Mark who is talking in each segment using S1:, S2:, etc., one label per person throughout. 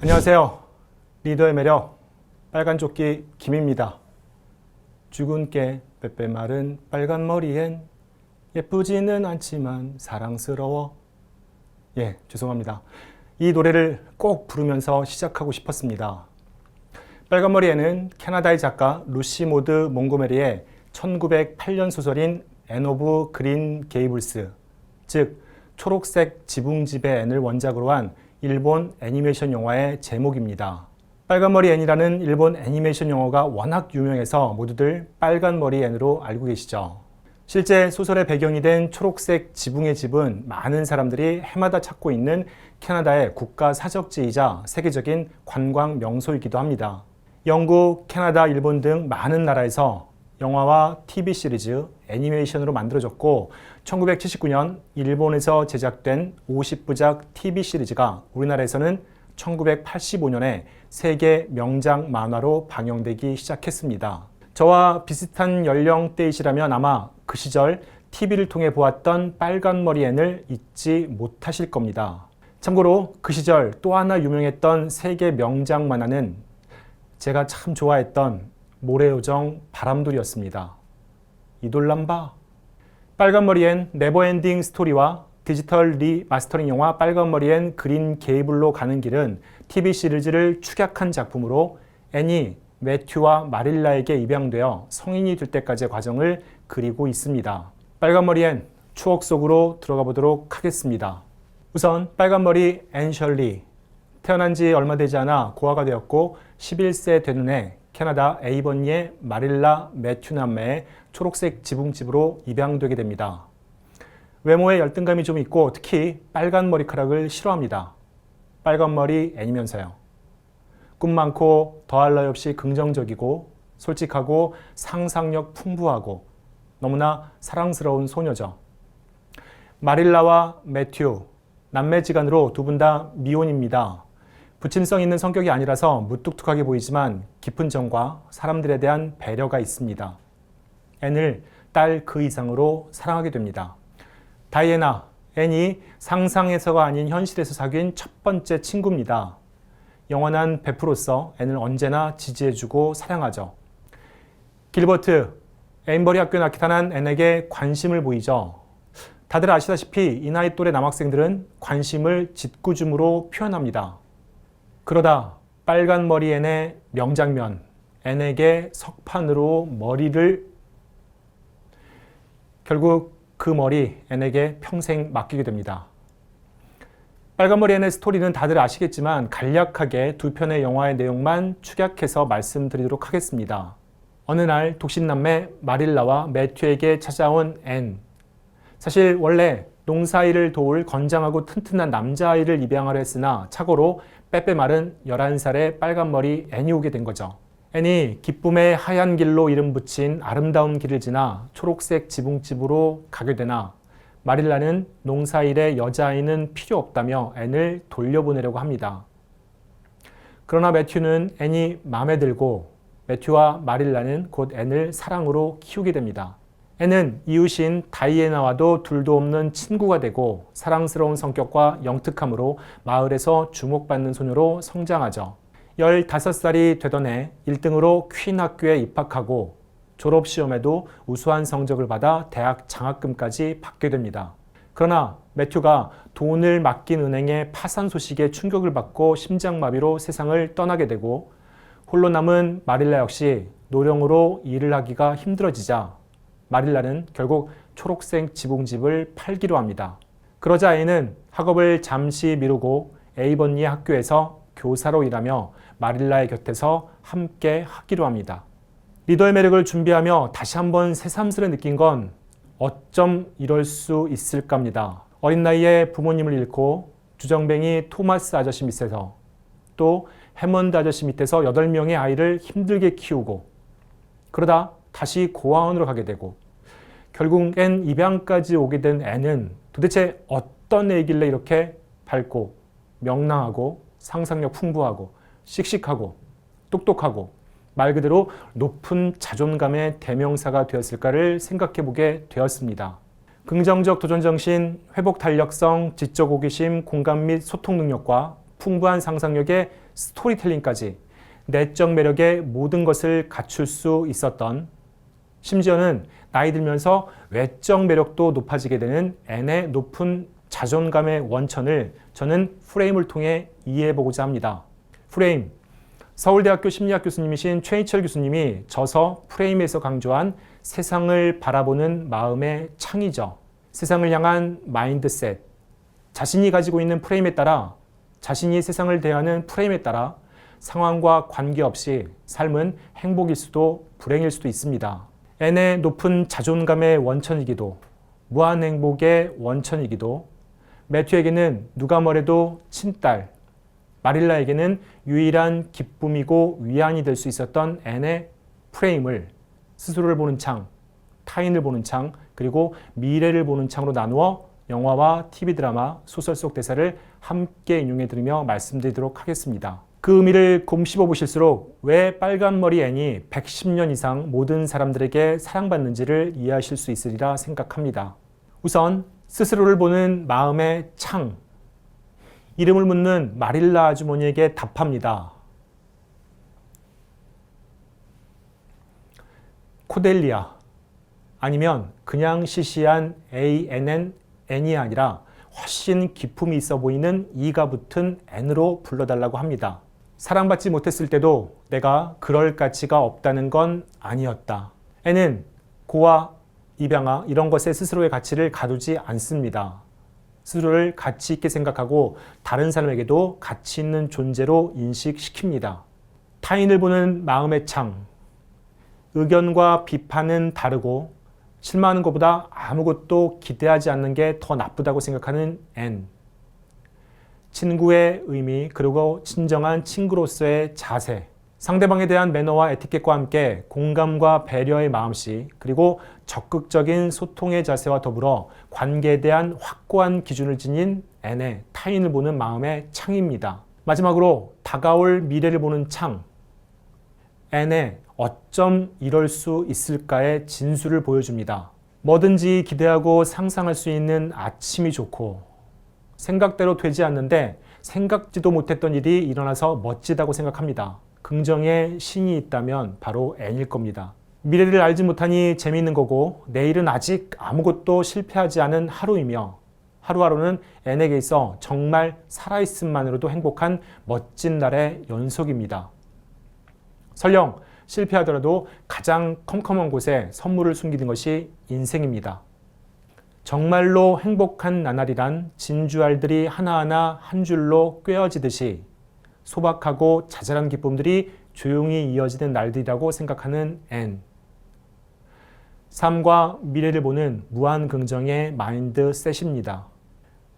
S1: 안녕하세요. 리더의 매력 빨간조끼 김입니다. 죽은 깨 빼빼 마른 빨간 머리엔 예쁘지는 않지만 사랑스러워. 죄송합니다. 이 노래를 꼭 부르면서 시작하고 싶었습니다. 빨간 머리에는 캐나다의 작가 루시 모드 몽고메리의 1908년 소설인 앤 오브 그린 게이블스, 즉 초록색 지붕집의 앤을 원작으로 한 일본 애니메이션 영화의 제목입니다. 빨간머리 앤이라는 일본 애니메이션 영화가 워낙 유명해서 모두들 빨간머리 앤으로 알고 계시죠. 실제 소설의 배경이 된 초록색 지붕의 집은 많은 사람들이 해마다 찾고 있는 캐나다의 국가 사적지이자 세계적인 관광 명소이기도 합니다. 영국, 캐나다, 일본 등 많은 나라에서 영화와 TV 시리즈, 애니메이션으로 만들어졌고 1979년 일본에서 제작된 50부작 TV 시리즈가 우리나라에서는 1985년에 세계 명작 만화로 방영되기 시작했습니다. 저와 비슷한 연령대이시라면 아마 그 시절 TV를 통해 보았던 빨간머리 앤을 잊지 못하실 겁니다. 참고로 그 시절 또 하나 유명했던 세계 명작 만화는 제가 참 좋아했던 모래요정 바람돌이였습니다. 이돌람바. 빨간머리 앤 네버엔딩 스토리와 디지털 리마스터링 영화 빨간머리 앤 그린 게이블로 가는 길은 TV 시리즈를 축약한 작품으로 앤이 매튜와 마릴라에게 입양되어 성인이 될 때까지의 과정을 그리고 있습니다. 빨간머리 앤 추억 속으로 들어가 보도록 하겠습니다. 우선 빨간머리 앤 셜리. 태어난 지 얼마 되지 않아 고아가 되었고 11세 되는 해 캐나다 에이버니의 마릴라 매튜 남매의 초록색 지붕집으로 입양되게 됩니다. 외모에 열등감이 좀 있고 특히 빨간 머리카락을 싫어합니다. 빨간 머리 앤이면서요. 꿈 많고 더할 나위 없이 긍정적이고 솔직하고 상상력 풍부하고 너무나 사랑스러운 소녀죠. 마릴라와 매튜, 남매지간으로 두 분 다 미혼입니다. 부침성 있는 성격이 아니라서 무뚝뚝하게 보이지만 깊은 정과 사람들에 대한 배려가 있습니다. 앤을 딸 그 이상으로 사랑하게 됩니다. 다이애나, 앤이 상상에서가 아닌 현실에서 사귄 첫 번째 친구입니다. 영원한 베프로서 앤을 언제나 지지해주고 사랑하죠. 길버트, 에인버리 학교에 나타난 앤에게 관심을 보이죠. 다들 아시다시피 이 나이 또래 남학생들은 관심을 짓궂음으로 표현합니다. 그러다 빨간 머리 앤의 명장면, 앤에게 석판으로 머리를 결국 그 머리 앤에게 평생 맡기게 됩니다. 빨간 머리 앤의 스토리는 다들 아시겠지만 간략하게 두 편의 영화의 내용만 축약해서 말씀드리도록 하겠습니다. 어느 날 독신남매 마릴라와 매튜에게 찾아온 앤. 사실 원래 농사일을 도울 건장하고 튼튼한 남자아이를 입양하려 했으나 착오로 빼빼 마른 11살의 빨간머리 앤이 오게 된 거죠. 앤이 기쁨의 하얀 길로 이름 붙인 아름다운 길을 지나 초록색 지붕집으로 가게 되나 마릴라는 농사일에 여자아이는 필요 없다며 앤을 돌려보내려고 합니다. 그러나 매튜는 앤이 마음에 들고 매튜와 마릴라는 곧 앤을 사랑으로 키우게 됩니다. 앤은 이웃인 다이애나와도 둘도 없는 친구가 되고 사랑스러운 성격과 영특함으로 마을에서 주목받는 소녀로 성장하죠. 15살이 되던 해 1등으로 퀸 학교에 입학하고 졸업시험에도 우수한 성적을 받아 대학 장학금까지 받게 됩니다. 그러나 매튜가 돈을 맡긴 은행의 파산 소식에 충격을 받고 심장마비로 세상을 떠나게 되고 홀로 남은 마릴라 역시 노령으로 일을 하기가 힘들어지자 마릴라는 결국 초록색 지붕집을 팔기로 합니다. 그러자 앤은 학업을 잠시 미루고 에이버니 학교에서 교사로 일하며 마릴라의 곁에서 함께 하기로 합니다. 리더의 매력을 준비하며 다시 한번 새삼스레 느낀 건 어쩜 이럴 수 있을까입니다. 어린 나이에 부모님을 잃고 주정뱅이 토마스 아저씨 밑에서 또 해먼드 아저씨 밑에서 8명의 아이를 힘들게 키우고 그러다 다시 고아원으로 가게 되고 결국엔 입양까지 오게 된 앤은 도대체 어떤 애이길래 이렇게 밝고 명랑하고 상상력 풍부하고 씩씩하고 똑똑하고 말 그대로 높은 자존감의 대명사가 되었을까를 생각해 보게 되었습니다. 긍정적 도전정신, 회복 탄력성, 지적 호기심, 공감 및 소통 능력과 풍부한 상상력의 스토리텔링까지 내적 매력의 모든 것을 갖출 수 있었던, 심지어는 나이 들면서 외적 매력도 높아지게 되는 N의 높은 자존감의 원천을 저는 프레임을 통해 이해해보고자 합니다. 프레임, 서울대학교 심리학 교수님이신 최희철 교수님이 저서 프레임에서 강조한 세상을 바라보는 마음의 창이죠. 세상을 향한 마인드셋, 자신이 가지고 있는 프레임에 따라, 자신이 세상을 대하는 프레임에 따라 상황과 관계없이 삶은 행복일 수도 불행일 수도 있습니다. N의 높은 자존감의 원천이기도, 무한 행복의 원천이기도, 매튜에게는 누가 뭐래도 친딸, 마릴라에게는 유일한 기쁨이고 위안이 될 수 있었던 N의 프레임을 스스로를 보는 창, 타인을 보는 창, 그리고 미래를 보는 창으로 나누어 영화와 TV 드라마, 소설 속 대사를 함께 인용해 드리며 말씀드리도록 하겠습니다. 그 의미를 곰씹어 보실수록 왜 빨간머리 N이 110년 이상 모든 사람들에게 사랑받는지를 이해하실 수 있으리라 생각합니다. 우선 스스로를 보는 마음의 창, 이름을 묻는 마릴라 아주머니에게 답합니다. 코델리아, 아니면 그냥 시시한 ANN이 아니라 훨씬 기품이 있어 보이는 E가 붙은 N으로 불러달라고 합니다. 사랑받지 못했을 때도 내가 그럴 가치가 없다는 건 아니었다. N은 고아, 입양아 이런 것에 스스로의 가치를 가두지 않습니다. 스스로를 가치 있게 생각하고 다른 사람에게도 가치 있는 존재로 인식시킵니다. 타인을 보는 마음의 창, 의견과 비판은 다르고 실망하는 것보다 아무것도 기대하지 않는 게 더 나쁘다고 생각하는 N. 친구의 의미, 그리고 진정한 친구로서의 자세, 상대방에 대한 매너와 에티켓과 함께 공감과 배려의 마음씨, 그리고 적극적인 소통의 자세와 더불어 관계에 대한 확고한 기준을 지닌 N의 타인을 보는 마음의 창입니다. 마지막으로 다가올 미래를 보는 창, N의 어쩜 이럴 수 있을까의 진수를 보여줍니다. 뭐든지 기대하고 상상할 수 있는 아침이 좋고, 생각대로 되지 않는데 생각지도 못했던 일이 일어나서 멋지다고 생각합니다. 긍정의 신이 있다면 바로 N일 겁니다. 미래를 알지 못하니 재미있는 거고, 내일은 아직 아무것도 실패하지 않은 하루이며, 하루하루는 N에게 있어 정말 살아있음만으로도 행복한 멋진 날의 연속입니다. 설령 실패하더라도 가장 컴컴한 곳에 선물을 숨기는 것이 인생입니다. 정말로 행복한 나날이란 진주알들이 하나하나 한 줄로 꿰어지듯이 소박하고 자잘한 기쁨들이 조용히 이어지는 날들이라고 생각하는 N. 삶과 미래를 보는 무한 긍정의 마인드셋입니다.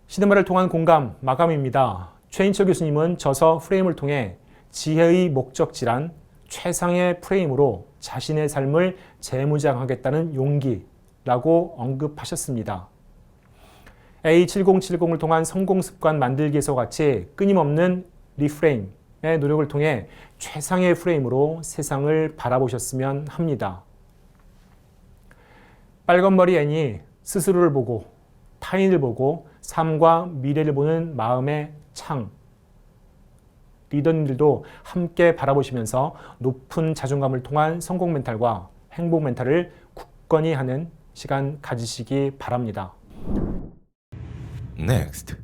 S1: 시네마를 통한 공감 마감입니다. 최인철 교수님은 저서 프레임을 통해 지혜의 목적지란 최상의 프레임으로 자신의 삶을 재무장하겠다는 용기라고 언급하셨습니다. A7070을 통한 성공습관 만들기에서 같이 끊임없는 리프레임의 노력을 통해 최상의 프레임으로 세상을 바라보셨으면 합니다. 빨간머리 N이 스스로를 보고 타인을 보고 삶과 미래를 보는 마음의 창, 리더님들도 함께 바라보시면서 높은 자존감을 통한 성공 멘탈과 행복 멘탈을 굳건히 하는 시간 가지시기 바랍니다.
S2: Next.